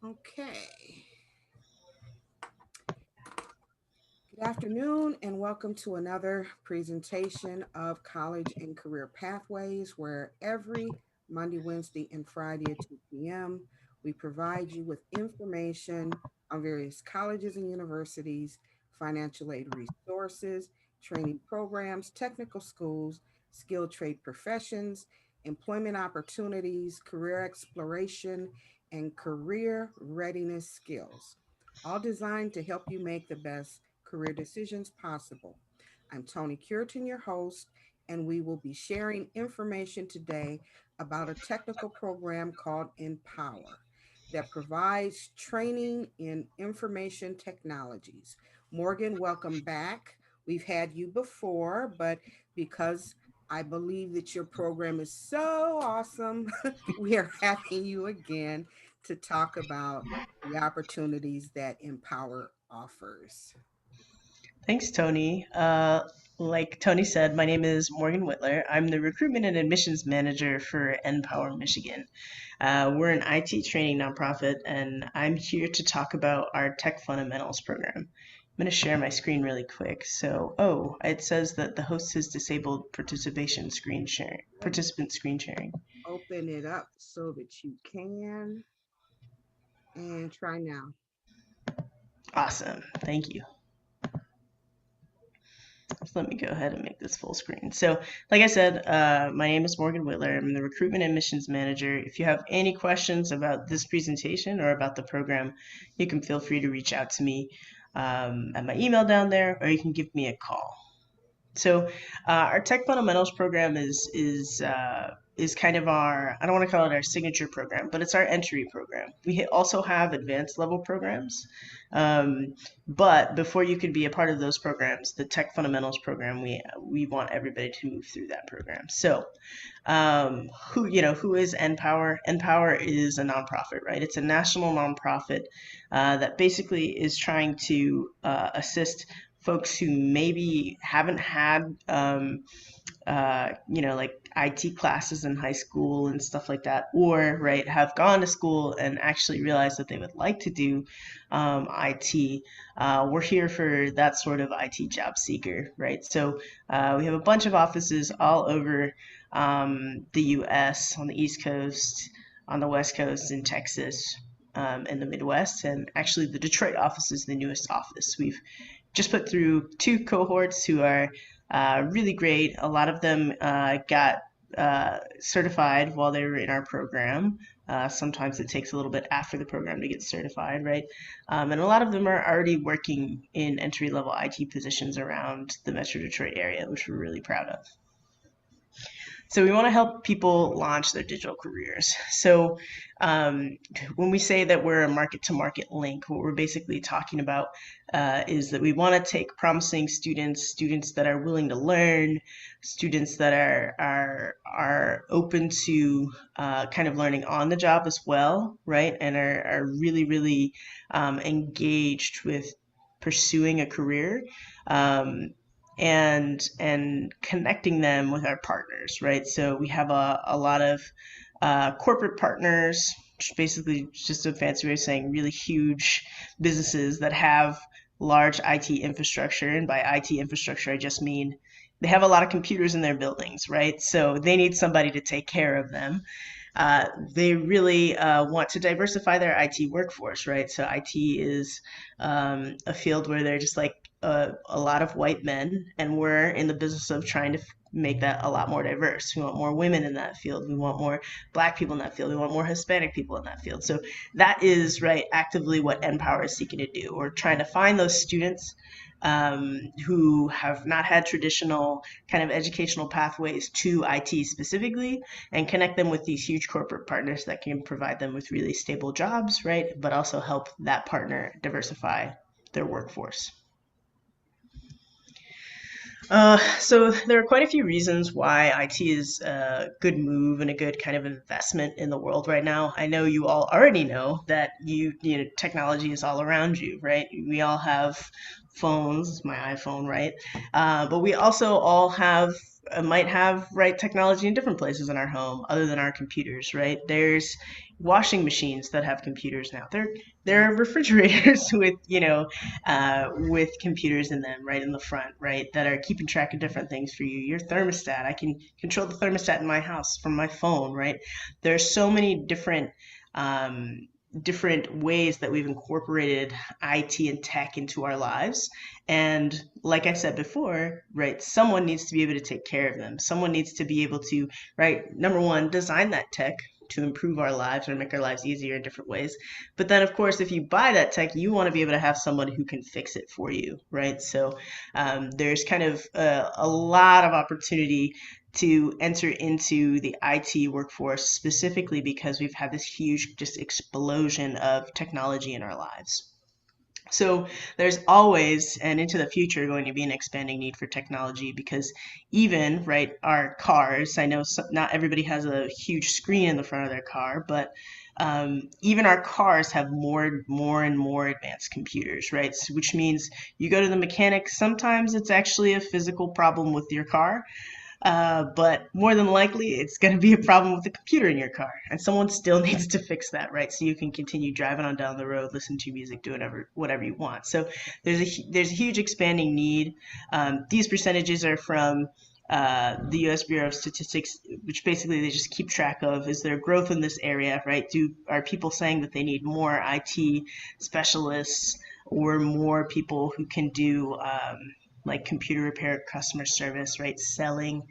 Okay. Good afternoon, and welcome to another presentation of College and Career Pathways, where every Monday, Wednesday, and Friday at 2 p.m., we provide you with information on various colleges and universities, financial aid resources, training programs, technical schools, skilled trade professions, employment opportunities, career exploration, and career readiness skills, all designed to help you make the best career decisions possible. I'm Tony Curitin, your host, and we will be sharing information today about a technical program called Npower that provides training in information technologies. Morgan, welcome back. We've had you before, but because I believe that your program is so awesome, we are having you again to talk about the opportunities that Empower offers. Thanks, Tony. Like Tony said, my name is Morgan Whitler. I'm the recruitment and admissions manager for Npower Michigan. We're an IT training nonprofit, and I'm here to talk about our Tech Fundamentals program. I'm going to share my screen really quick. It says that the host has disabled Let me participant screen sharing. open it up so that you can and try now. Awesome. Thank you. So let me go ahead and make this full screen. So, like I said, my name is Morgan Whitler. I'm the recruitment and admissions manager. If you have any questions about this presentation or about the program, you can feel free to reach out to me at my email down there, or you can give me a call. So our tech fundamentals program is kind of our, I don't want to call it our signature program, but it's our entry program. We also have advanced level programs, um, but before you can be a part of those programs, the tech fundamentals program, we want everybody to move through that program. So who is Npower? Npower is a nonprofit, right? It's a national nonprofit that basically is trying to assist folks who maybe haven't had like IT classes in high school and stuff like that, or right have gone to school and actually realized that they would like to do IT. We're here for that sort of IT job seeker, right? So we have a bunch of offices all over the U.S. on the East Coast, on the West Coast, in Texas. In the Midwest, and actually the Detroit office is the newest office. We've just put through two cohorts who are really great. A lot of them got certified while they were in our program. Sometimes it takes a little bit after the program to get certified, right? And a lot of them are already working in entry level IT positions around the Metro Detroit area, which we're really proud of. So we want to help people launch their digital careers. So um, when we say that we're a market to market link, what we're basically talking about is that we want to take promising students that are willing to learn, students that are open to kind of learning on the job as well, right? And are really engaged with pursuing a career. And connecting them with our partners, right? So we have a lot of corporate partners, which basically just a fancy way of saying really huge businesses that have large IT infrastructure. And by IT infrastructure, I just mean they have a lot of computers in their buildings, right? So they need somebody to take care of them. They really want to diversify their IT workforce, right? So IT is a field where they're just like a lot of white men, and we're in the business of trying to make that a lot more diverse. We want more women in that field. We want more black people in that field. We want more Hispanic people in that field. So that is right actively what Npower is seeking to do. We're trying to find those students who have not had traditional kind of educational pathways to IT specifically, and connect them with these huge corporate partners that can provide them with really stable jobs, right? But also help that partner diversify their workforce. So there are quite a few reasons why IT is a good move and a good kind of investment in the world right now. I know you all already know that technology is all around you, right? We all have phones, my iPhone, right? But we also all have might have right technology in different places in our home other than our computers, right? There's washing machines that have computers now. There are Yes. refrigerators with with computers in them right in the front, right, that are keeping track of different things for you. Your thermostat, I can control the thermostat in my house from my phone, right? There's so many um, different ways that we've incorporated IT and tech into our lives. And like I said before, right, someone needs to be able to take care of them. Someone needs to be able to, right, number one, design that tech to improve our lives or make our lives easier in different ways. But then, of course, if you buy that tech, you want to be able to have someone who can fix it for you, right? So there's kind of a lot of opportunity to enter into the IT workforce specifically because we've had this huge just explosion of technology in our lives. So there's always and into the future going to be an expanding need for technology because even right our cars, I know not everybody has a huge screen in the front of their car, but even our cars have more and more advanced computers, right? So, which means you go to the mechanic, sometimes it's actually a physical problem with your car, but more than likely, it's going to be a problem with the computer in your car, and someone still needs to fix that, right? So you can continue driving on down the road, listen to music, do whatever you want. So there's a huge expanding need. These percentages are from the U.S. Bureau of Statistics, which basically they just keep track of is there growth in this area, right? Are people saying that they need more IT specialists or more people who can do like computer repair, customer service, right? Selling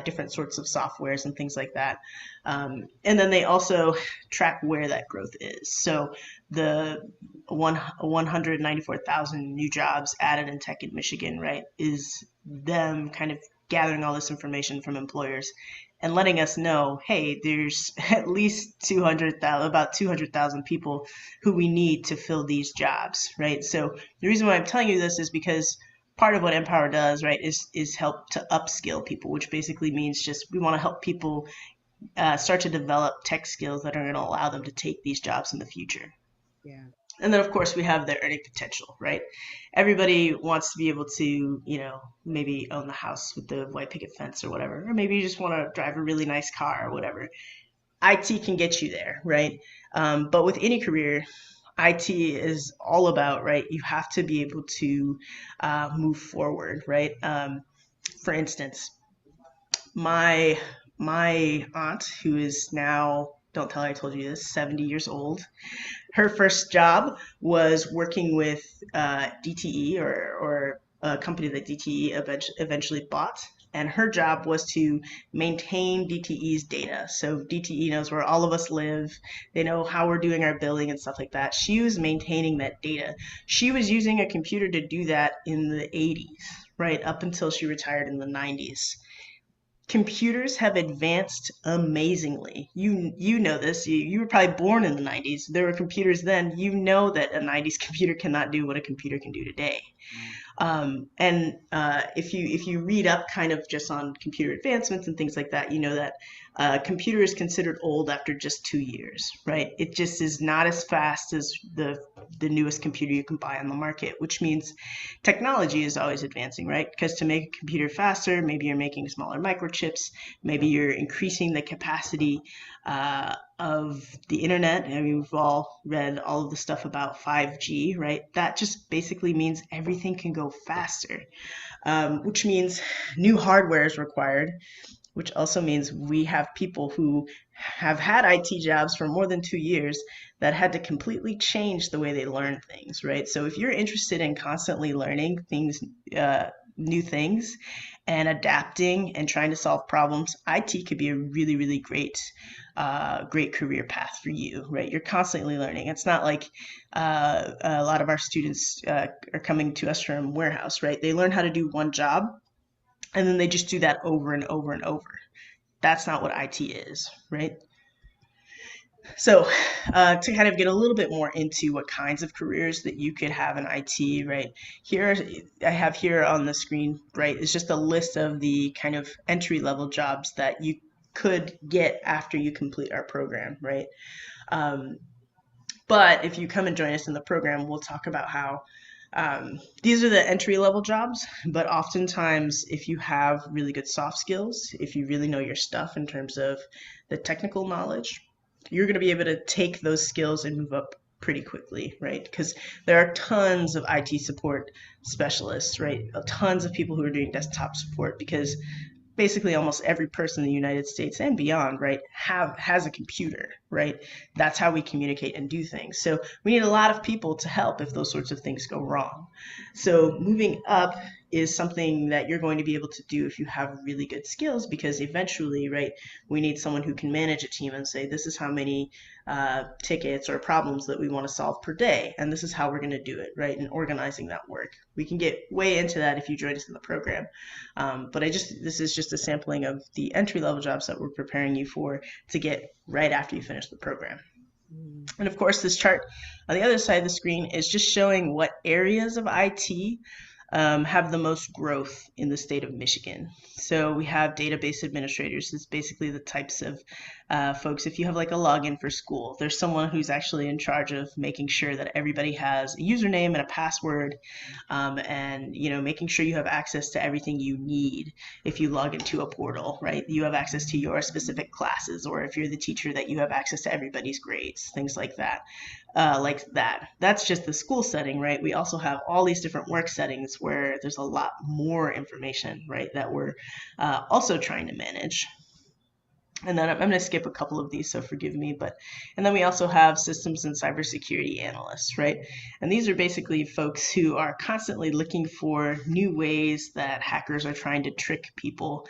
different sorts of softwares and things like that. And then they also track where that growth is. So the 194,000 new jobs added in tech in Michigan, right, is them kind of gathering all this information from employers and letting us know, hey, there's at least 200,000, about 200,000 people who we need to fill these jobs, right? So the reason why I'm telling you this is because part of what Npower does, right, is help to upskill people, which basically means just we want to help people start to develop tech skills that are going to allow them to take these jobs in the future. Yeah. And then, of course, we have the earning potential, right? Everybody wants to be able to, maybe own the house with the white picket fence or whatever, or maybe you just want to drive a really nice car or whatever. IT can get you there, right? But with any career, IT is all about, right? You have to be able to move forward, right? For instance, my my aunt, who is now, don't tell her I told you this, 70 years old, her first job was working with DTE or a company that DTE eventually bought. And her job was to maintain DTE's data. So DTE knows where all of us live. They know how we're doing our billing and stuff like that. She was maintaining that data. She was using a computer to do that in the 80s, right, up until she retired in the 90s. Computers have advanced amazingly. You know this. You were probably born in the 90s. There were computers then. You know that a 90s computer cannot do what a computer can do today. And if you read up kind of just on computer advancements and things like that, you know that a computer is considered old after just 2 years, right? It just is not as fast as the newest computer you can buy on the market, which means technology is always advancing, right? Because to make a computer faster, maybe you're making smaller microchips, maybe you're increasing the capacity of the internet. I mean, we've all read all of the stuff about 5G, right? That just basically means everything can go faster, which means new hardware is required, which also means we have people who have had IT jobs for more than 2 years that had to completely change the way they learn things, right? So if you're interested in constantly learning things, new things, and adapting and trying to solve problems, IT could be a really, really great career path for you, right? You're constantly learning. It's not like a lot of our students are coming to us from warehouse, right? They learn how to do one job and then they just do that over and over and over. That's not what IT is, right? So, to kind of get a little bit more into what kinds of careers that you could have in IT, right? Here, I have here on the screen, right, is just a list of the kind of entry level jobs that you could get after you complete our program, right? Um, but if you come and join us in the program, we'll talk about how These are the entry level jobs, but oftentimes, if you have really good soft skills, if you really know your stuff in terms of the technical knowledge, you're going to be able to take those skills and move up pretty quickly, right? Because there are tons of IT support specialists, right? Tons of people who are doing desktop support because basically almost every person in the United States and beyond, right, have has a computer, right? That's how we communicate and do things. So we need a lot of people to help if those sorts of things go wrong. So moving up is something that you're going to be able to do if you have really good skills because eventually, right, we need someone who can manage a team and say, this is how many tickets or problems that we want to solve per day, and this is how we're going to do it, right, and organizing that work. We can get way into that if you join us in the program. But this is just a sampling of the entry level jobs that we're preparing you for to get right after you finish the program. Mm. And of course, this chart on the other side of the screen is just showing what areas of IT have the most growth in the state of Michigan. So we have database administrators. It's basically the types of folks. If you have like a login for school, there's someone who's actually in charge of making sure that everybody has a username and a password, and making sure you have access to everything you need. If you log into a portal, right, you have access to your specific classes, or if you're the teacher, that you have access to everybody's grades, things like that. Like that. That's just the school setting, right? We also have all these different work settings where there's a lot more information, right, that we're also trying to manage. And then I'm going to skip a couple of these, so forgive me. And then we also have systems and cybersecurity analysts, right? And these are basically folks who are constantly looking for new ways that hackers are trying to trick people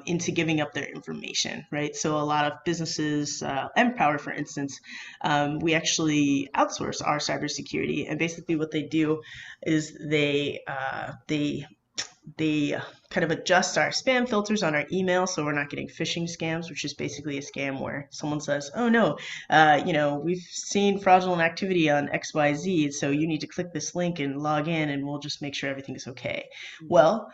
into giving up their information, right? So a lot of businesses, Npower, for instance, we actually outsource our cybersecurity, and basically what they do is they kind of adjust our spam filters on our email so we're not getting phishing scams, which is basically a scam where someone says, oh no, we've seen fraudulent activity on XYZ, so you need to click this link and log in and we'll just make sure everything's okay. Mhm. Well,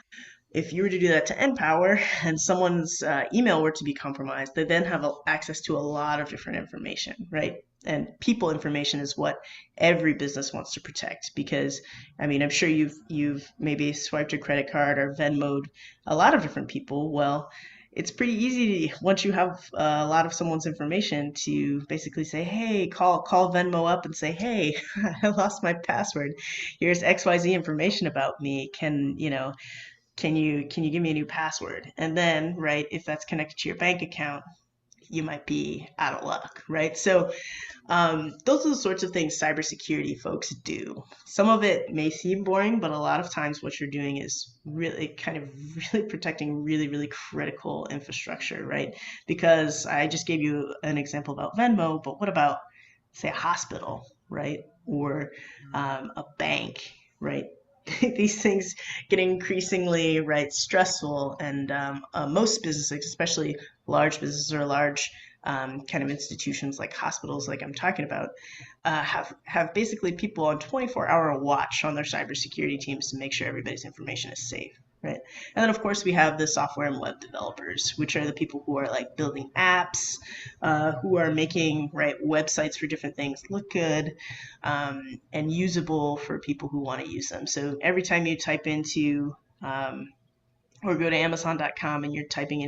if you were to do that to Npower and someone's email were to be compromised, they then have access to a lot of different information, right? And people information is what every business wants to protect because, I mean, I'm sure you've maybe swiped your credit card or Venmoed a lot of different people. Well, it's pretty easy to, once you have a lot of someone's information, to basically say, hey, call Venmo up and say, hey, I lost my password. Here's XYZ information about me. Can you give me a new password? And then, right, if that's connected to your bank account, you might be out of luck, right? So those are the sorts of things cybersecurity folks do. Some of it may seem boring, but a lot of times what you're doing is really kind of really protecting really, really critical infrastructure, right? Because I just gave you an example about Venmo, but what about, say, a hospital, right? Or a bank, right? These things get increasingly, right, stressful, and most businesses, especially large businesses or large kind of institutions like hospitals, like I'm talking about, have basically people on 24-hour watch on their cybersecurity teams to make sure everybody's information is safe, right? And then of course we have the software and web developers, which are the people who are like building apps, who are making right websites for different things look good, and usable for people who want to use them. So every time you type into or go to Amazon.com and you're typing,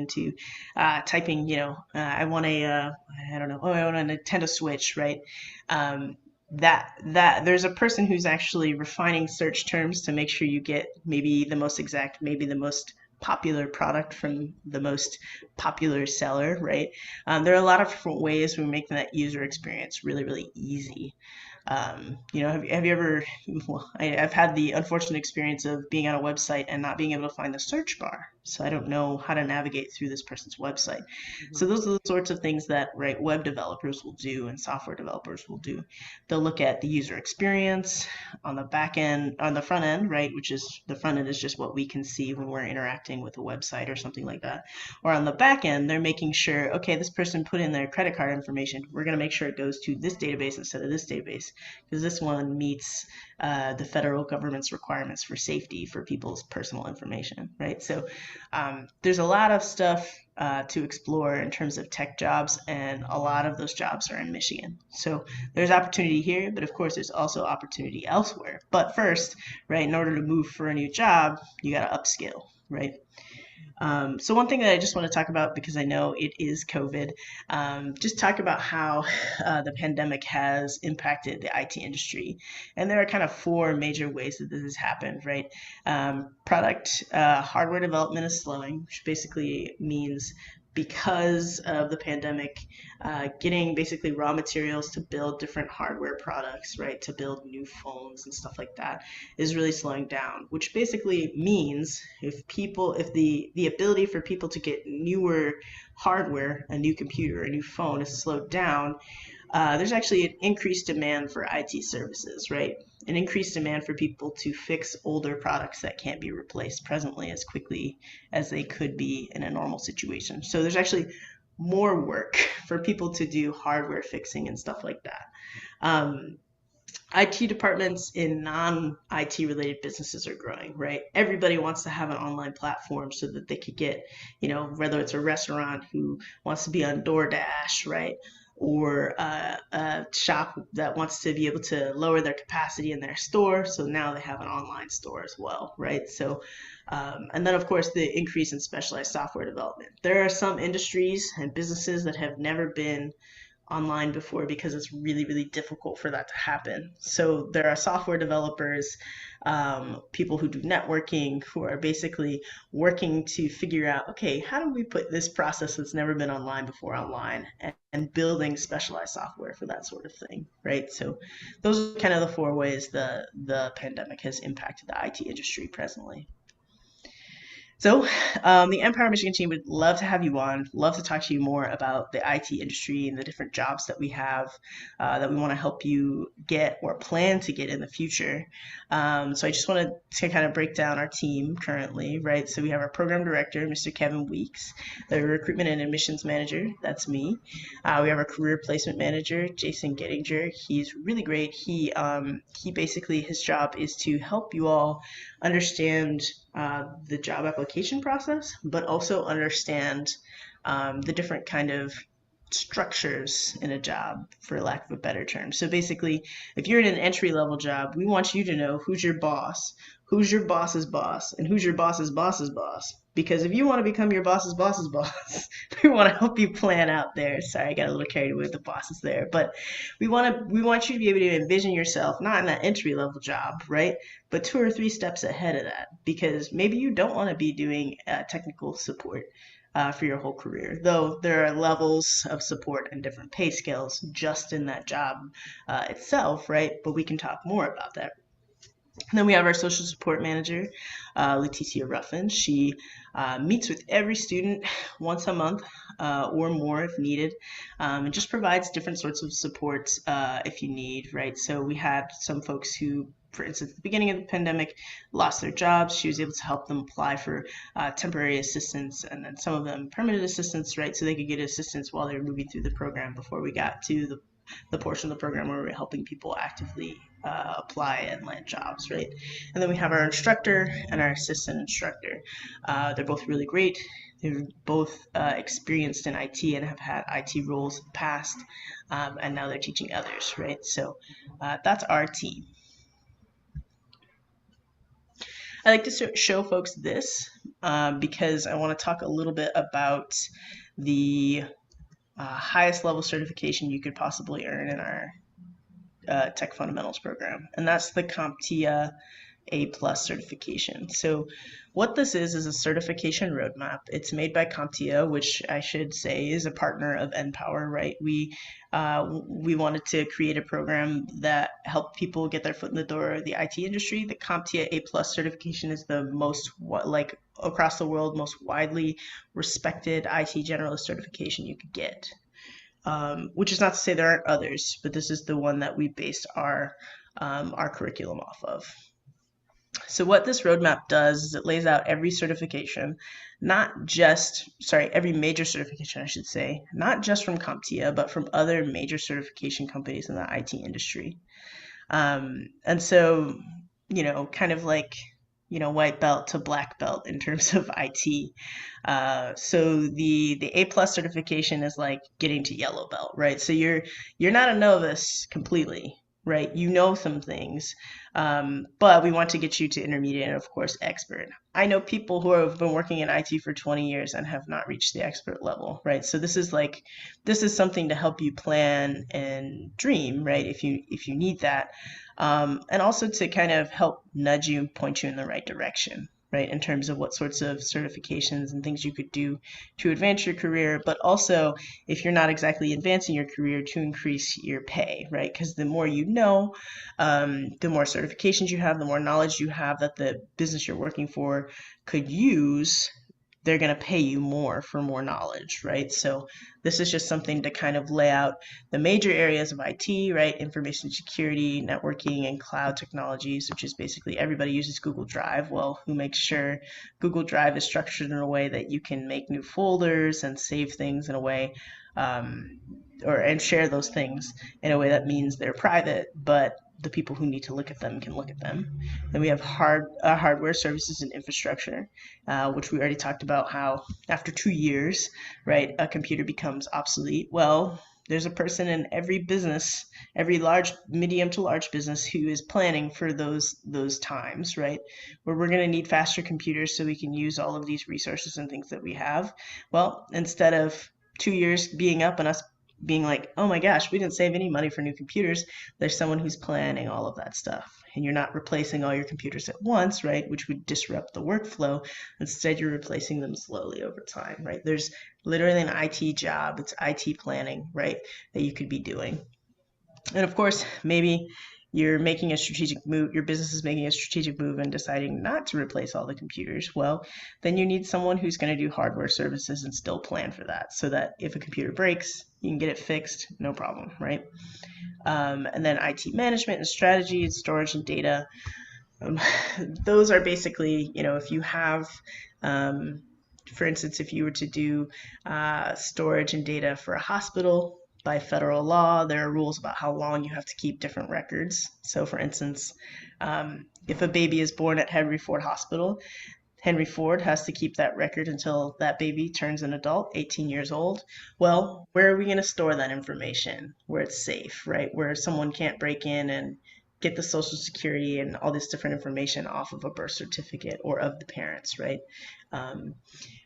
I want I don't know, oh, I want a Nintendo Switch, right? That there's a person who's actually refining search terms to make sure you get maybe the most exact, maybe the most popular product from the most popular seller, right? There are a lot of different ways we make that user experience really, really easy. Have you ever, well, I've had the unfortunate experience of being on a website and not being able to find the search bar. So I don't know how to navigate through this person's website. So Mhm. those are the sorts of things that, right, web developers will do and software developers will do. They'll look at the user experience on the back end, on the front end, right, which is the front end is just what we can see when we're interacting with a website or something like that. Or on the back end, they're making sure, okay, this person put in their credit card information. We're going to make sure it goes to this database instead of this database. because this one meets the federal government's requirements for safety for people's personal information, right? So there's a lot of stuff to explore in terms of tech jobs, and a lot of those jobs are in Michigan. So there's opportunity here, but of course there's also opportunity elsewhere. But first, right, in order to move for a new job, you got to upskill, right? So one thing that I just want to talk about, because I know it is COVID, just talk about how the pandemic has impacted the IT industry. And there are kind of four major ways that this has happened, right? Product hardware development is slowing, which basically means because of the pandemic, getting basically raw materials to build different hardware products, right, to build new phones and stuff like that is really slowing down, which basically means if the ability for people to get newer hardware, a new computer, a new phone is slowed down, there's actually an increased demand for IT services, right? An increased demand for people to fix older products that can't be replaced presently as quickly as they could be in a normal situation. So there's actually more work for people to do hardware fixing and stuff like that. IT departments in non-IT related businesses are growing, right? Everybody wants to have an online platform so that they could get, whether it's a restaurant who wants to be on DoorDash, right? Or a shop that wants to be able to lower their capacity in their store. So now they have an online store as well, right? So, and then of course the increase in specialized software development. There are some industries and businesses that have never been online before because it's really, really difficult for that to happen. So there are software developers, people who do networking, who are basically working to figure out, okay, how do we put this process that's never been online before online, and building specialized software for that sort of thing, right? So those are kind of the four ways the pandemic has impacted the IT industry presently. So, the Npower Michigan team would love to have you on, love to talk to you more about the IT industry and the different jobs that we have that we want to help you get or plan to get in the future. So, I just wanted to kind of break down our team currently, right? So, we have our program director, Mr. Kevin Weeks, the recruitment and admissions manager, that's me. We have our career placement manager, Jason Gettinger. He's really great. He basically, his job is to help you all understand the job application process, but also understand the different kind of structures in a job, for lack of a better term. So basically, if you're in an entry level job, we want you to know who's your boss, who's your boss's boss, and who's your boss's boss's boss. Because if you want to become your boss's boss's boss, we want to help you plan out there. Sorry, I got a little carried away with the bosses there, but we want you to be able to envision yourself not in that entry level job, right? But two or three steps ahead of that, because maybe you don't want to be doing technical support for your whole career, though there are levels of support and different pay scales just in that job itself, right? But we can talk more about that. And then we have our social support manager, Leticia Ruffin. She meets with every student once a month or more if needed, and just provides different sorts of support if you need, right? So we had some folks who, for instance, at the beginning of the pandemic, lost their jobs. She was able to help them apply for temporary assistance, and then some of them permanent assistance, right? So they could get assistance while they were moving through the program before we got to the portion of the program where we're helping people actively apply and land jobs, right? And then we have our instructor and our assistant instructor. They're both really great. They're both experienced in IT and have had IT roles in the past, and now they're teaching others, right? So that's our team. I like to show folks this because I want to talk a little bit about the highest level certification you could possibly earn in our Tech Fundamentals program, and that's the CompTIA A Plus certification. So what this is a certification roadmap. It's made by CompTIA, which I should say is a partner of Npower, right? We wanted to create a program that helped people get their foot in the door of the IT industry. The CompTIA A Plus certification is the most, like across the world, most widely respected IT generalist certification you could get. Which is not to say there aren't others, but this is the one that we based our curriculum off of. So what this roadmap does is it lays out every certification, not just, sorry, every major certification, I should say, not just from CompTIA, but from other major certification companies in the IT industry. And so, kind of like, white belt to black belt in terms of IT. So the A plus certification is like getting to yellow belt, right? So you're not a novice completely, right? You know some things, but we want to get you to intermediate and of course expert. I know people who have been working in IT for 20 years and have not reached the expert level, right? So this is something to help you plan and dream, right? If you need that, and also to kind of help nudge you and point you in the right direction, right, in terms of what sorts of certifications and things you could do to advance your career, but also if you're not exactly advancing your career, to increase your pay, right? Because the more you know, the more certifications you have, the more knowledge you have that the business you're working for could use, they're going to pay you more for more knowledge, right? So this is just something to kind of lay out the major areas of IT, right? Information security, networking, and cloud technologies, which is basically everybody uses Google Drive. Well, who makes sure Google Drive is structured in a way that you can make new folders and save things in a way, um, and share those things in a way that means they're private, but the people who need to look at them can look at them. Then we have hardware services and infrastructure, which we already talked about how after 2 years, right, a computer becomes obsolete. Well, there's a person in every business, every large, medium to large business who is planning for those times, right, where we're going to need faster computers so we can use all of these resources and things that we have. Well, instead of 2 years being up and us being like, oh my gosh, we didn't save any money for new computers, there's someone who's planning all of that stuff. And you're not replacing all your computers at once, right, which would disrupt the workflow. Instead, you're replacing them slowly over time, right? There's literally an IT job, it's IT planning, right, that you could be doing. And of course, maybe you're making a strategic move, your business is making a strategic move and deciding not to replace all the computers. Well, then you need someone who's going to do hardware services and still plan for that so that if a computer breaks, you can get it fixed, no problem, right? And then IT management and strategy and storage and data. Um, those are basically, if you have, um, for instance, if you were to do storage and data for a hospital, by federal law, there are rules about how long you have to keep different records. So, for instance, if a baby is born at Henry Ford Hospital, Henry Ford has to keep that record until that baby turns an adult, 18 years old. Well, where are we going to store that information? Where it's safe, right? Where someone can't break in and get the social security and all this different information off of a birth certificate or of the parents, right? Um,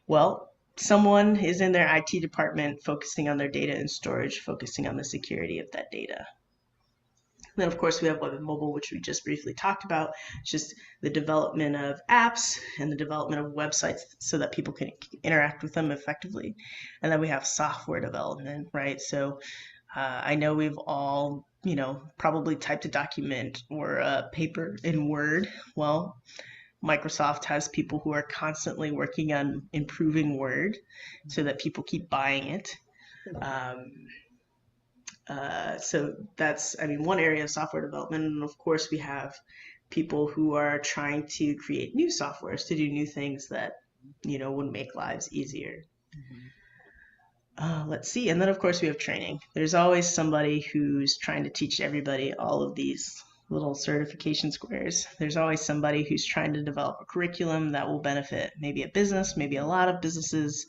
well, someone is in their IT department focusing on their data and storage, focusing on the security of that data. Then, of course, we have web and mobile, which we just briefly talked about. It's just the development of apps and the development of websites so that people can interact with them effectively. And then we have software development, right? So I know we've all, probably typed a document or a paper in Word. Well, Microsoft has people who are constantly working on improving Word so that people keep buying it. Um, so that's, I mean, one area of software development. And of course, we have people who are trying to create new softwares to do new things that, would make lives easier. Mhm. Let's see. And then, of course, we have training. There's always somebody who's trying to teach everybody all of these little certification squares. There's always somebody who's trying to develop a curriculum that will benefit maybe a business, maybe a lot of businesses,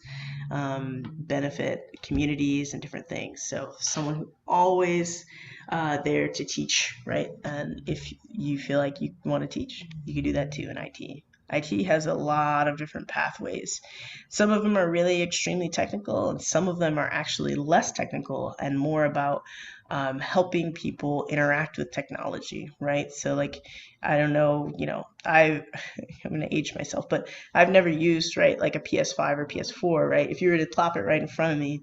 benefit communities and different things. So someone who always there to teach, right? And if you feel like you want to teach, you can do that too in IT. IT has a lot of different pathways. Some of them are really extremely technical, and some of them are actually less technical and more about helping people interact with technology, right? So, like, I don't know, I'm going to age myself, but I've never used, right, like a PS5 or PS4, right? If you were to plop it right in front of me,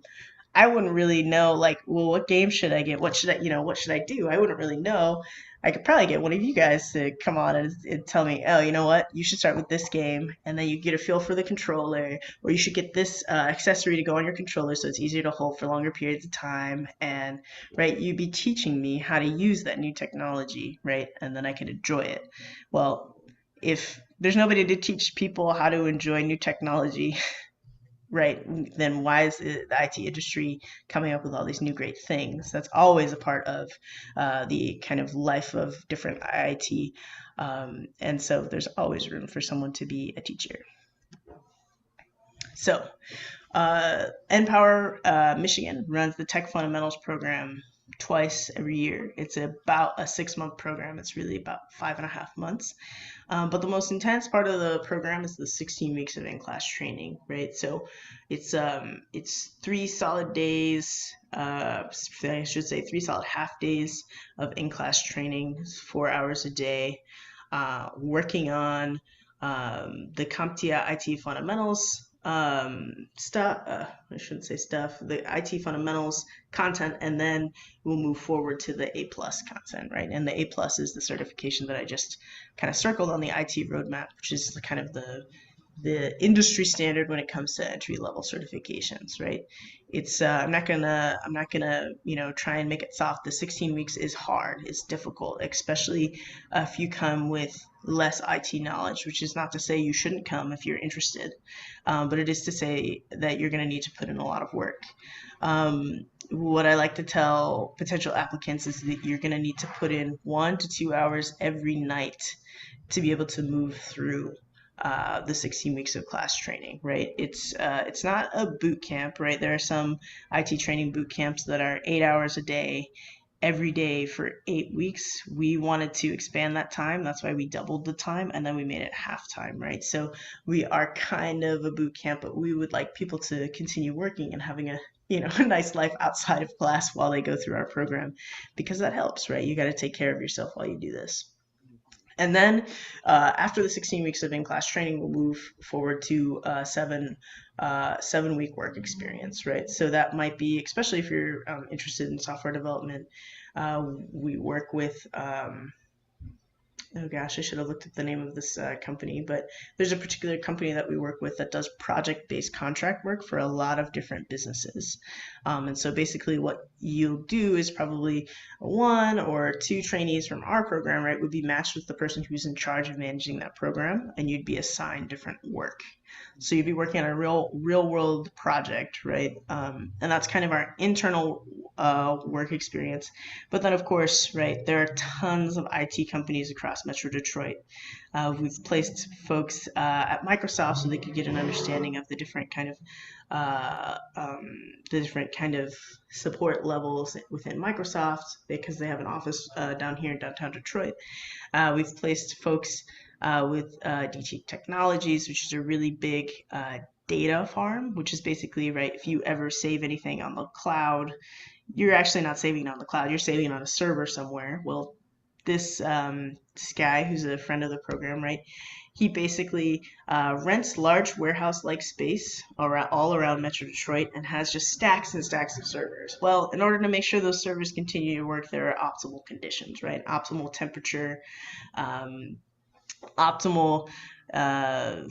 I wouldn't really know, like, well, what game should I get? What should I do? I wouldn't really know. I could probably get one of you guys to come on and tell me, oh, you know what? You should start with this game, and then you get a feel for the controller, or you should get this accessory to go on your controller so it's easier to hold for longer periods of time. And, right, you'd be teaching me how to use that new technology, right? And then I could enjoy it. Well, if there's nobody to teach people how to enjoy new technology, right, then why is the IT industry coming up with all these new great things? That's always a part of the kind of life of different IIT. And so there's always room for someone to be a teacher. So Npower Michigan runs the Tech Fundamentals program twice every year. It's about a 6 month program. It's really about 5.5 months. But the most intense part of the program is the 16 weeks of in-class training, right? So it's 3 solid days. I should say 3 solid half days of in-class training, 4 hours a day, working on the CompTIA IT fundamentals stuff. I shouldn't say stuff. The IT fundamentals content, and then we'll move forward to the A plus content, right? And the A plus is the certification that I just kind of circled on the IT roadmap, which is the kind of the industry standard when it comes to entry level certifications, right? It's I'm not gonna try and make it soft. The 16 weeks is hard. It's difficult, especially if you come with less IT knowledge, which is not to say you shouldn't come if you're interested, but it is to say that you're going to need to put in a lot of work. What I like to tell potential applicants is that you're going to need to put in 1 to 2 hours every night to be able to move through the 16 weeks of class training, right? It's not a boot camp, right? There are some IT training boot camps that are 8 hours a day, every day for 8 weeks. We wanted to expand that time. That's why we doubled the time and then we made it half time, right? So we are kind of a boot camp, but we would like people to continue working and having a a nice life outside of class while they go through our program because that helps, right? You got to take care of yourself while you do this. And then after the 16 weeks of in-class training, we'll move forward to 7 week work experience, right? So that might be, especially if you're interested in software development, we work with oh gosh, I should have looked up the name of this company, but there's a particular company that we work with that does project-based contract work for a lot of different businesses. And so basically what you'll do is probably 1 or 2 trainees from our program, right, would be matched with the person who's in charge of managing that program, and you'd be assigned different work. So you'd be working on a real world project, right? And that's kind of our internal work experience. But then, of course, right, there are tons of IT companies across Metro Detroit. We've placed folks at Microsoft so they could get an understanding of the different kind of support levels within Microsoft because they have an office down here in downtown Detroit. We've placed folks with DT Technologies, which is a really big data farm, which is basically, right, if you ever save anything on the cloud, you're actually not saving it on the cloud, you're saving it on a server somewhere. Well, this guy who's a friend of the program, right, he basically rents large warehouse-like space all around Metro Detroit and has just stacks and stacks of servers. Well, in order to make sure those servers continue to work, there are optimal conditions, right? Optimal temperature, um, optimal uh,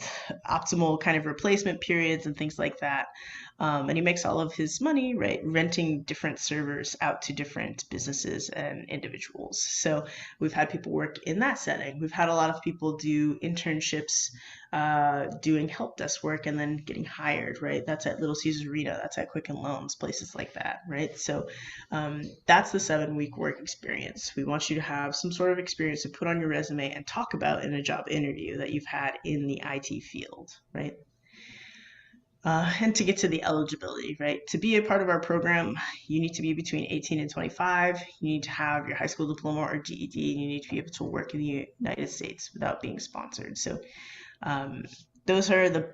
optimal kind of replacement periods and things like that. And he makes all of his money, right, renting different servers out to different businesses and individuals. So we've had people work in that setting. We've had a lot of people do internships, doing help desk work and then getting hired, right? That's at Little Caesars Arena, that's at Quicken Loans, places like that, right? So that's the 7 week work experience. We want you to have some sort of experience to put on your resume and talk about in a job interview that you've had in the IT field, right? And to get to the eligibility, right? To be a part of our program, you need to be between 18 and 25. You need to have your high school diploma or GED, and you need to be able to work in the United States without being sponsored. So um, those are the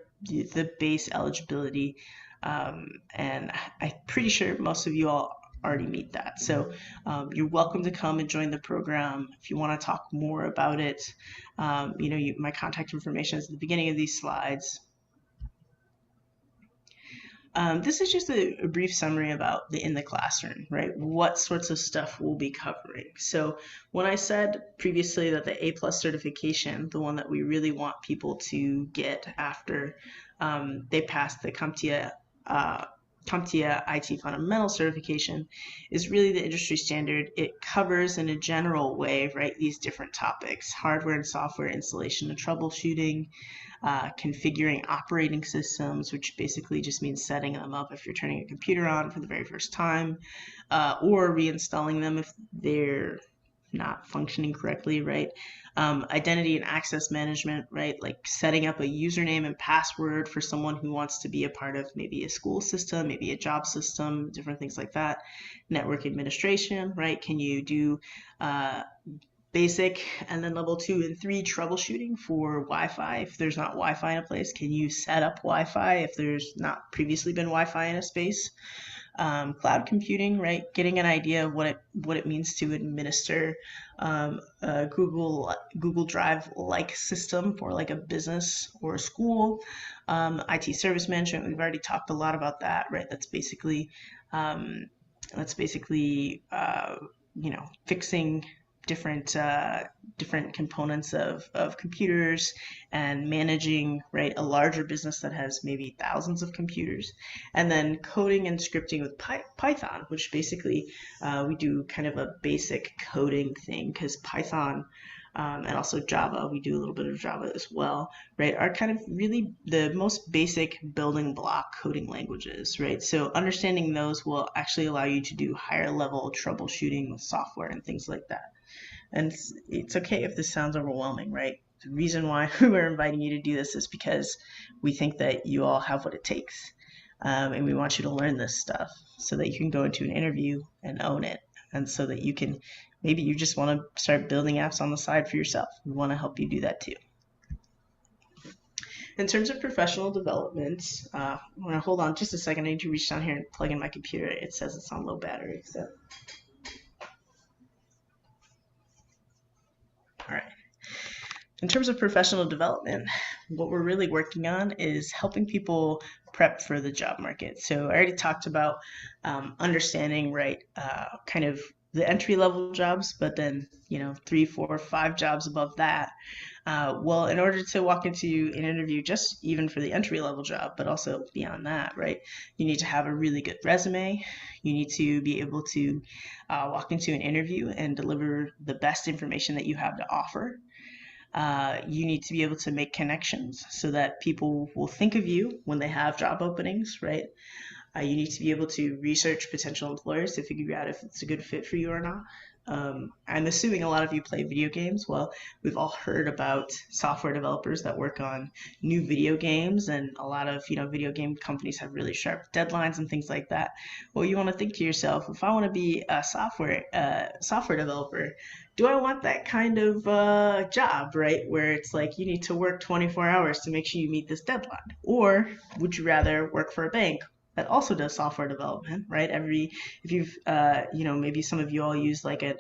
base eligibility, and I'm pretty sure most of you all already meet that. So you're welcome to come and join the program. If you want to talk more about it, my contact information is at the beginning of these slides. This is just a brief summary about in the classroom, right? What sorts of stuff we'll be covering. So when I said previously that the A plus certification, the one that we really want people to get after they pass the CompTIA CompTIA IT Fundamental Certification is really the industry standard. It covers in a general way, right, these different topics: hardware and software installation and troubleshooting, configuring operating systems, which basically just means setting them up if you're turning a computer on for the very first time, or reinstalling them if they're not functioning correctly, right? Identity and access management, right? Like setting up a username and password for someone who wants to be a part of maybe a school system, maybe a job system, different things like that. Network administration, right? Can you do basic and then level 2 and 3 troubleshooting for Wi-Fi? If there's not Wi-Fi in a place, can you set up Wi-Fi if there's not previously been Wi-Fi in a space? Cloud computing, right? Getting an idea of what it means to administer a Google Drive like system for like a business or a school. IT service management, we've already talked a lot about that, right? Um, that's basically fixing different components of computers and managing, right, a larger business that has maybe thousands of computers. And then coding and scripting with Python, which basically we do kind of a basic coding thing, because Python and also Java, we do a little bit of Java as well, right, are kind of really the most basic building block coding languages, right? So understanding those will actually allow you to do higher level troubleshooting with software and things like that. And it's okay if this sounds overwhelming, right? The reason why we're inviting you to do this is because we think that you all have what it takes. And we want you to learn this stuff so that you can go into an interview and own it. And so that you can, maybe you just want to start building apps on the side for yourself. We want to help you do that too. In terms of professional development, I'm going to hold on just a second. I need to reach down here and plug in my computer. It says it's on low battery. So, all right. In terms of professional development, what we're really working on is helping people prep for the job market. So I already talked about understanding, right, kind of the entry level jobs, but then, 3, 4, 5 jobs above that. Well, in order to walk into an interview, just even for the entry level job, but also beyond that, right, you need to have a really good resume. You need to be able to walk into an interview and deliver the best information that you have to offer. You need to be able to make connections so that people will think of you when they have job openings, right? You need to be able to research potential employers to figure out if it's a good fit for you or not. I'm assuming a lot of you play video games. Well, we've all heard about software developers that work on new video games, and a lot of video game companies have really sharp deadlines and things like that. Well, you want to think to yourself, if I want to be a software developer, do I want that kind of job, right? Where it's like you need to work 24 hours to make sure you meet this deadline, or would you rather work for a bank that also does software development, right? If you've, maybe some of you all use like an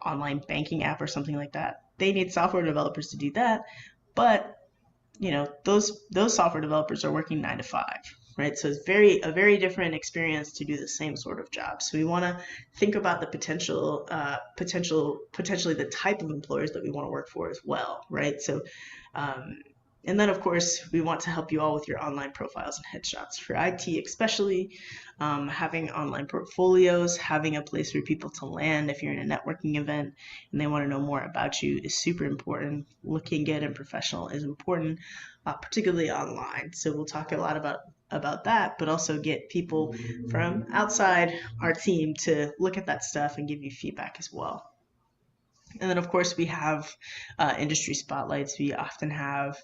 online banking app or something like that. They need software developers to do that, but those software developers are working 9 to 5, right? So it's a very different experience to do the same sort of job. So we want to think about the potentially the type of employers that we want to work for as well, right? So and then, of course, we want to help you all with your online profiles and headshots. For IT especially, having online portfolios, having a place for people to land if you're in a networking event and they want to know more about you is super important. Looking good and professional is important, particularly online. So we'll talk a lot about that, but also get people from outside our team to look at that stuff and give you feedback as well. And then, of course, we have industry spotlights. We often have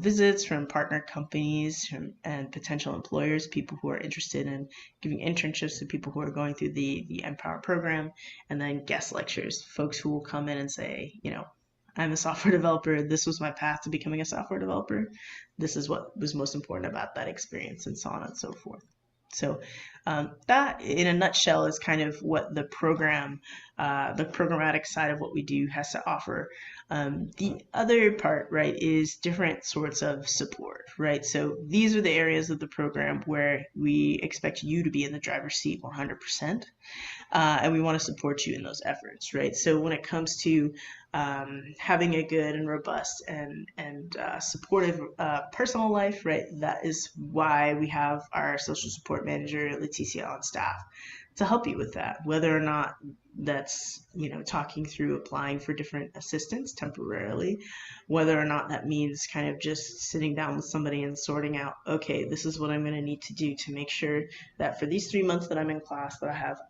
visits from partner companies and potential employers, people who are interested in giving internships to people who are going through the Npower program, and then guest lectures, folks who will come in and say, I'm a software developer. This was my path to becoming a software developer. This is what was most important about that experience, and so on and so forth. So that, in a nutshell, is kind of what the programmatic side of what we do has to offer. The other part, right, is different sorts of support, right? So these are the areas of the program where we expect you to be in the driver's seat 100%, and we want to support you in those efforts, right? So when it comes to having a good and robust and supportive personal life, right? That is why we have our social support manager, Leticia, on staff to help you with that, whether or not that's, talking through applying for different assistance temporarily, whether or not that means kind of just sitting down with somebody and sorting out, okay, this is what I'm going to need to do to make sure that for these 3 months that I'm in class, that I have,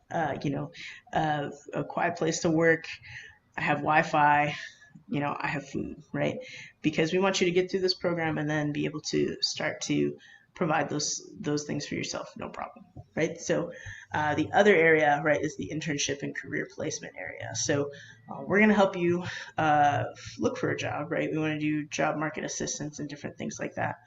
a quiet place to work, I have Wi-Fi, I have food, right? Because we want you to get through this program and then be able to start to provide those things for yourself, no problem, right? So the other area, right, is the internship and career placement area. So we're going to help you look for a job, right? We want to do job market assistance and different things like that.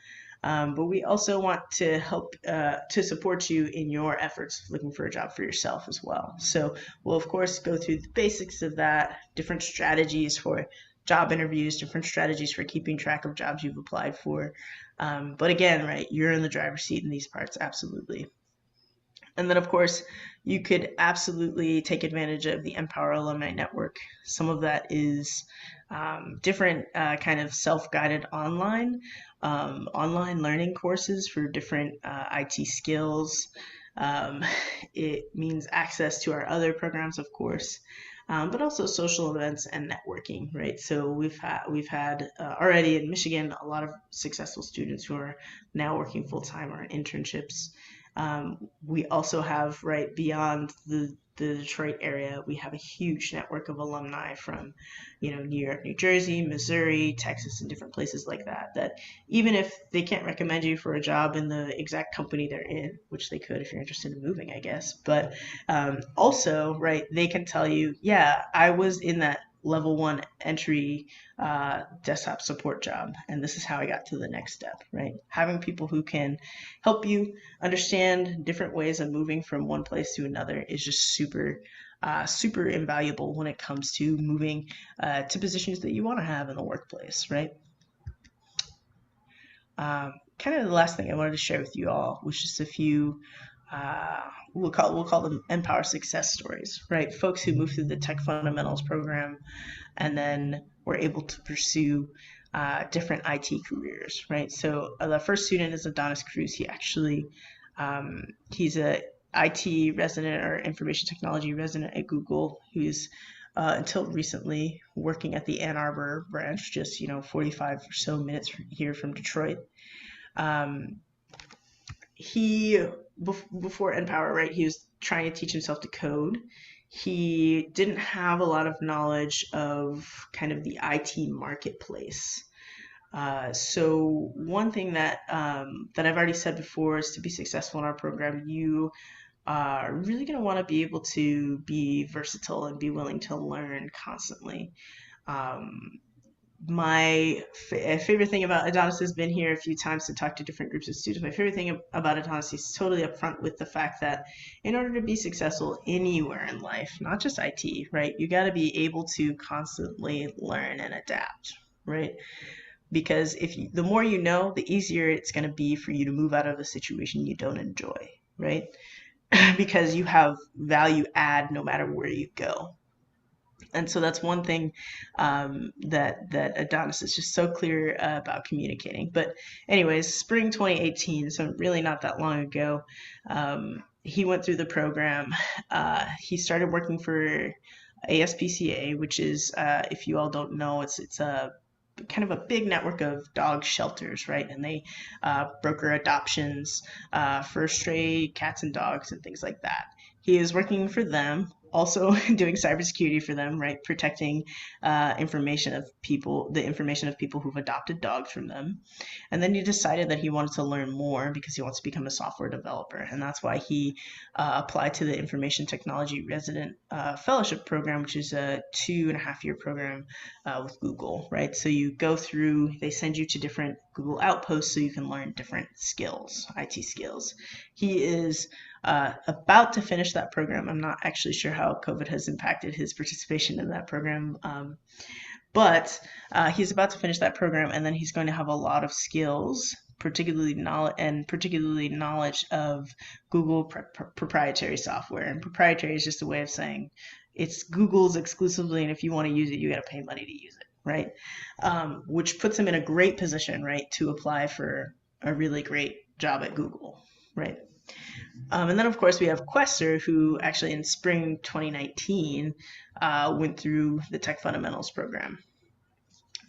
But we also want to help to support you in your efforts of looking for a job for yourself as well. So we'll, of course, go through the basics of that, different strategies for job interviews, different strategies for keeping track of jobs you've applied for. But again, right, you're in the driver's seat in these parts, absolutely. And then, of course, you could absolutely take advantage of the Npower Alumni Network. Some of that is different kind of self-guided online learning courses for different IT skills. Um, it means access to our other programs, of course, but also social events and networking, right? So we've had already in Michigan a lot of successful students who are now working full time or in internships. We also have, right, beyond the Detroit area, we have a huge network of alumni from, New York, New Jersey, Missouri, Texas, and different places like that. That even if they can't recommend you for a job in the exact company they're in, which they could if you're interested in moving, I guess, but also, right, they can tell you, yeah, I was in that level one entry desktop support job, and this is how I got to the next step, right? Having people who can help you understand different ways of moving from one place to another is just super invaluable when it comes to moving to positions that you want to have in the workplace, right? Kind of the last thing I wanted to share with you all was just a few uh, we'll call them Empower success stories, right? Folks who move through the Tech Fundamentals program and then were able to pursue different IT careers, right? So the first student is Adonis Cruz. He's a IT resident or information technology resident at Google, who's until recently working at the Ann Arbor branch, just 45 or so minutes here from Detroit. Um, he before Npower, right? He was trying to teach himself to code. He didn't have a lot of knowledge of kind of the IT marketplace. So one thing that I've already said before is to be successful in our program, you are really going to want to be able to be versatile and be willing to learn constantly. Um, my favorite thing about Adonis has been here a few times to talk to different groups of students. My favorite thing about Adonis is totally upfront with the fact that in order to be successful anywhere in life, not just IT, right, you got to be able to constantly learn and adapt, right? Because the more you know, the easier it's going to be for you to move out of a situation you don't enjoy, right? Because you have value add no matter where you go. And so that's one thing that Adonis is just so clear about communicating. But anyways, spring 2018, so really not that long ago, he went through the program. He started working for ASPCA, which is, if you all don't know, it's a kind of a big network of dog shelters, right? And they broker adoptions for stray cats and dogs and things like that. He is working for them, also doing cybersecurity for them, right? Protecting the information of people who've adopted dogs from them. And then he decided that he wanted to learn more because he wants to become a software developer. And that's why he applied to the Information Technology Resident Fellowship Program, which is a 2.5 year program with Google, right? So you go through, they send you to different Google outposts so you can learn different skills, IT skills. He is about to finish that program. I'm not actually sure how COVID has impacted his participation in that program, but he's about to finish that program, and then he's going to have a lot of skills, particularly knowledge of Google proprietary software. And proprietary is just a way of saying, It's Google's exclusively, and if you want to use it, you got to pay money to use it, right? Which puts them in a great position, right, to apply for a really great job at Google, right? And then, of course, we have Questor, who actually in spring 2019 went through the Tech Fundamentals program.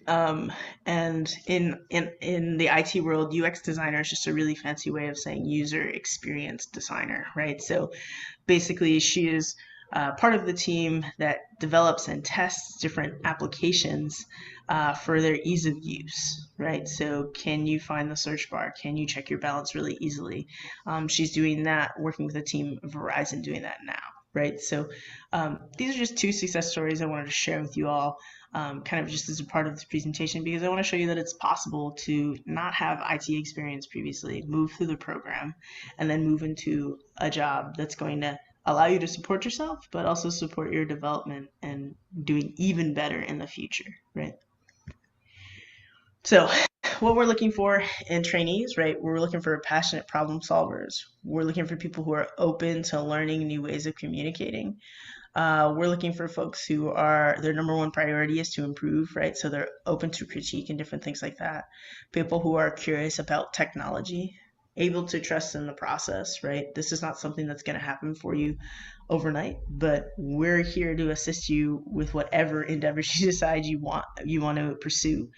Um, and in the IT world, UX designer is just a really fancy way of saying user experience designer, right? So basically, she is part of the team that develops and tests different applications for their ease of use, right? So, can you find the search bar? Can you check your balance really easily? She's doing that, working with a team of Verizon doing that now, right? So, these are just two success stories I wanted to share with you all. Kind of just as a part of this presentation, because I want to show you that it's possible to not have IT experience previously, move through the program, and then move into a job that's going to allow you to support yourself, but also support your development and doing even better in the future, right? So, what we're looking for in trainees, right? We're looking for passionate problem solvers. We're looking for people who are open to learning new ways of communicating. We're looking for folks who are, their number one priority is to improve, right? So they're open to critique and different things like that. People who are curious about technology, able to trust in the process, right? This is not something that's going to happen for you overnight, but we're here to assist you with whatever endeavors you decide you want to pursue,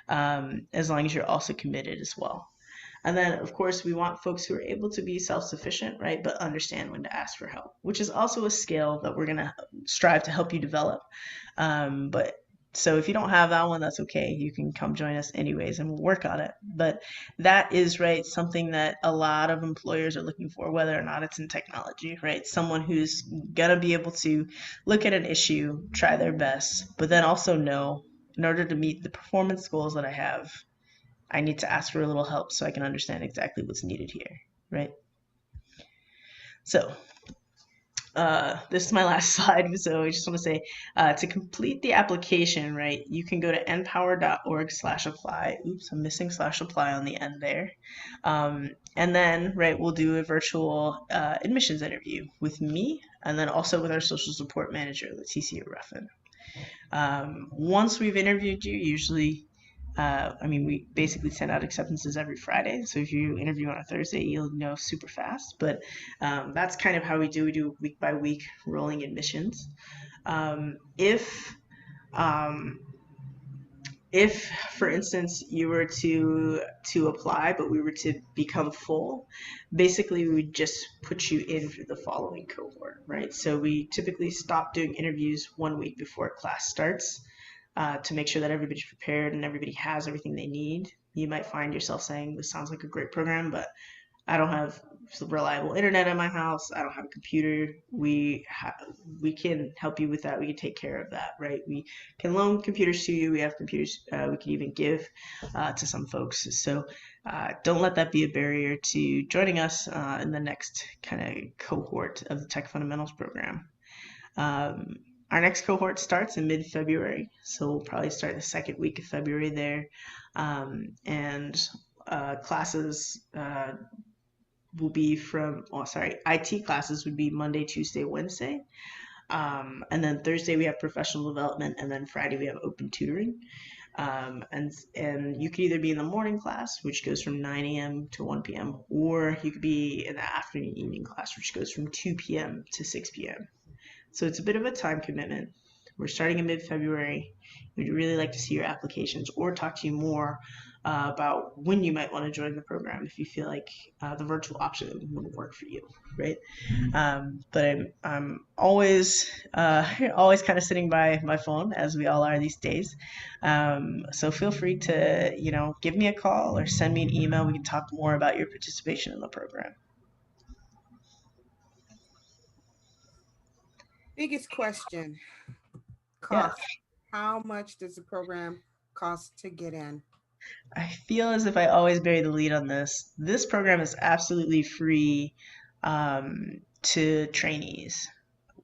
as long as you're also committed as well. And then, of course, we want folks who are able to be self sufficient, right? But understand when to ask for help, which is also a skill that we're going to strive to help you develop. But so if you don't have that one, that's okay. You can come join us anyways and we'll work on it. But that is, right, something that a lot of employers are looking for, whether or not it's in technology, right? Someone who's going to be able to look at an issue, try their best, but then also know in order to meet the performance goals that I have, I need to ask for a little help so I can understand exactly what's needed here, right? So this is my last slide, so I just want to say to complete the application, right, you can go to npower.org/apply. Oops, I'm missing /apply on the end there. And then, right, we'll do a virtual admissions interview with me and then also with our social support manager, Leticia Ruffin. Once we've interviewed you, usually we basically send out acceptances every Friday. So if you interview on a Thursday, you'll know super fast. But that's kind of how we do. We do week by week rolling admissions. If um, if, for instance, you were to apply, but we were to become full, basically we would just put you in for the following cohort, right? So we typically stop doing interviews 1 week before class starts to make sure that everybody's prepared and everybody has everything they need. You might find yourself saying, "This sounds like a great program, but I don't have reliable internet in my house. I don't have a computer." We can help you with that. We can take care of that, right? We can loan computers to you. We have computers we can even give to some folks. So don't let that be a barrier to joining us in the next kind of cohort of the Tech Fundamentals program. Our next cohort starts in mid-February, so we'll probably start the second week of February there. And classes will be IT classes would be Monday, Tuesday, Wednesday. And then Thursday we have professional development, and then Friday we have open tutoring. And you could either be in the morning class, which goes from 9 a.m. to 1 p.m., or you could be in the afternoon evening class, which goes from 2 p.m. to 6 p.m. So it's a bit of a time commitment. We're starting in mid-February. We'd really like to see your applications or talk to you more about when you might want to join the program if you feel like the virtual option would work for you, right? But I'm always always kind of sitting by my phone, as we all are these days. So feel free to give me a call or send me an email. We can talk more about your participation in the program. Biggest question, Yeah. cost. How much does the program cost to get in? I feel as if I always bury the lead on this. This program is absolutely free to trainees.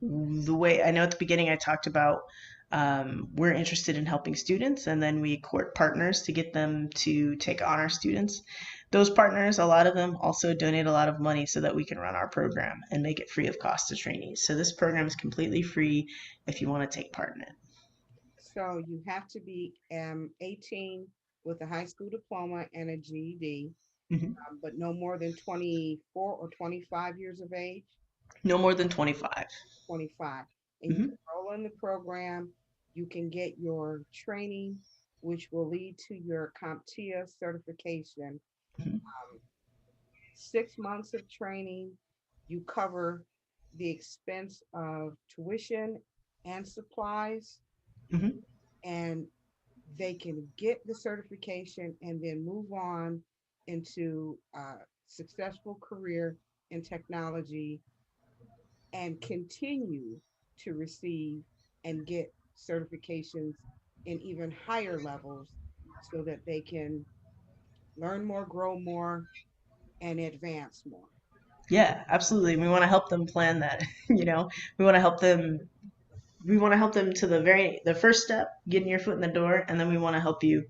The way I know at the beginning I talked about we're interested in helping students, and then we court partners to get them to take on our students. Those partners, a lot of them also donate a lot of money so that we can run our program and make it free of cost to trainees. So this program is completely free if you want to take part in it. So you have to be 18 with a high school diploma and a GED, Mhm. but no more than 24 or 25 years of age. No more than 25. 25. And you can Mhm. enroll in the program. You can get your training, which will lead to your CompTIA certification. Mhm. 6 months of training. You cover the expense of tuition and supplies, Mhm. and they can get the certification and then move on into a successful career in technology and continue to receive and get certifications in even higher levels so that they can learn more, grow more, and advance more. Yeah, absolutely. We want to help them plan that. You know, we want to help them. We want to help them to the first step, getting your foot in the door, and then we want to help you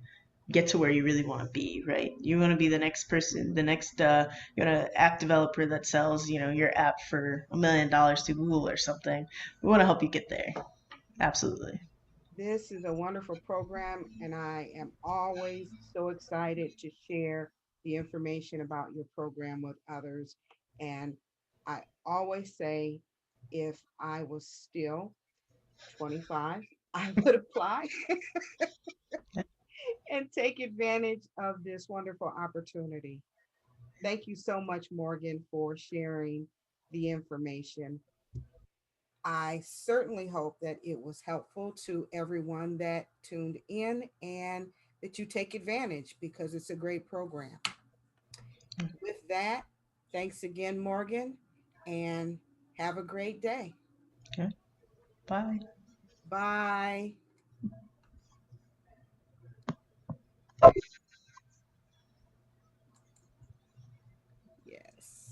get to where you really want to be, right? You want to be the next person, the next you want to app developer that sells, your app for $1 million to Google or something. We want to help you get there. Absolutely. This is a wonderful program, and I am always so excited to share the information about your program with others. And I always say, if I was still 25, I would apply and take advantage of this wonderful opportunity. Thank you so much, Morgan, for sharing the information. I certainly hope that it was helpful to everyone that tuned in and that you take advantage because it's a great program. With that, thanks again, Morgan, and have a great day. Okay. Bye. Bye. Yes.